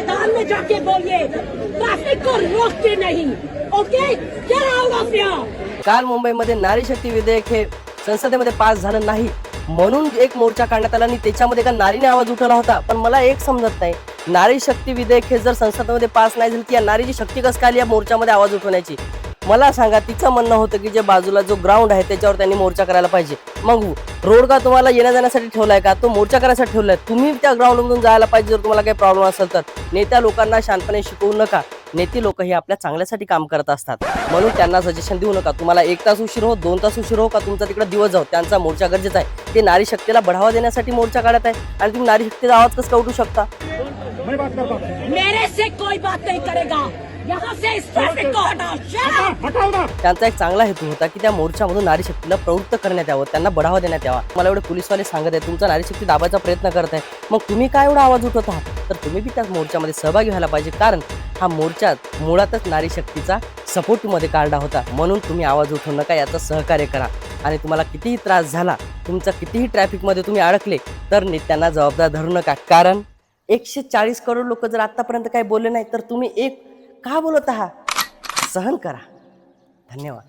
मैदान में जाके बोलिए, ट्रैफिक को रोकते नहीं। Okay, get out of here. काल मुंबईमध्ये नारी शक्ती विधेयक हे संसदेमध्ये पास झालं नाही म्हणून एक मोर्चा काढण्यात आला आणि त्याच्यामध्ये एका नारीने आवाज उठवला होता. पण मला एक समजत नाही, नारी शक्ती विधेयक हे जर संसदेमध्ये पास नाही झालं, ती या नारीची शक्ती कसं काय या मोर्चामध्ये आवाज उठवण्याची? मला सांगा. तिचं म्हणणं होतं की जे बाजूला जो ग्राउंड आहे त्याच्यावर त्यांनी मोर्चा करायला पाहिजे. मग रोड का तुम्हाला येण्या जाण्यासाठी ठेवलाय का? तो मोर्चा करायसाठी ठेवलाय. तुम्ही त्या ग्राउंडमधून जायला पाहिजे जर तुम्हाला काही प्रॉब्लेम असेल तर. नेत्या लोकांना शांतपणे शिकवू नका. नेते लोक हे आपल्या चांगल्यासाठी काम करत असतात, म्हणून त्यांना सजेशन देऊ नका. तुम्हाला 1 तास उशीर हो, 2 तास उशीर हो, का तुमचा तिकडे दिवस जाऊ, त्यांचा मोर्चा गरजेचा आहे. ते नारी शक्तीला बढावा देण्यासाठी मोर्चा काढत आहे आणि तुम्ही नारी शक्तीचा आवाज कसं उठू शकता? मेरे से कोई बात नहीं करेगा. यहाँ से इस ट्रैफिक को हटाओ. त्यांचा एक चांगला हेतू होता की त्या मोर्चामधून नारी शक्तीला प्रवृत्त करण्यात यावं, त्यांना बढावा देण्यात यावा. मला एवढे पोलीसवाले सांगत आहे तुमचा नारी शक्ती दाबायचा प्रयत्न करत आहे, मग तुम्ही काय एवढा आवाज उठवत आहात? तर तुम्ही बी त्या मोर्चामध्ये सहभागी व्हायला पाहिजे, कारण हा मोर्चा मुळातच नारी शक्तीचा सपोर्टमध्ये काढला होता. म्हणून तुम्ही आवाज उठवू नका, याचं सहकार्य करा. आणि तुम्हाला कितीही त्रास झाला, तुमचा कितीही ट्रॅफिकमध्ये तुम्ही अडकले, तर नेत्यांना जबाबदार धरू नका. कारण 140 करोड लोक जर आतापर्यंत काही बोलले नाही, तर तुम्ही एक का बोलत आहात? सहन करा. धन्यवाद.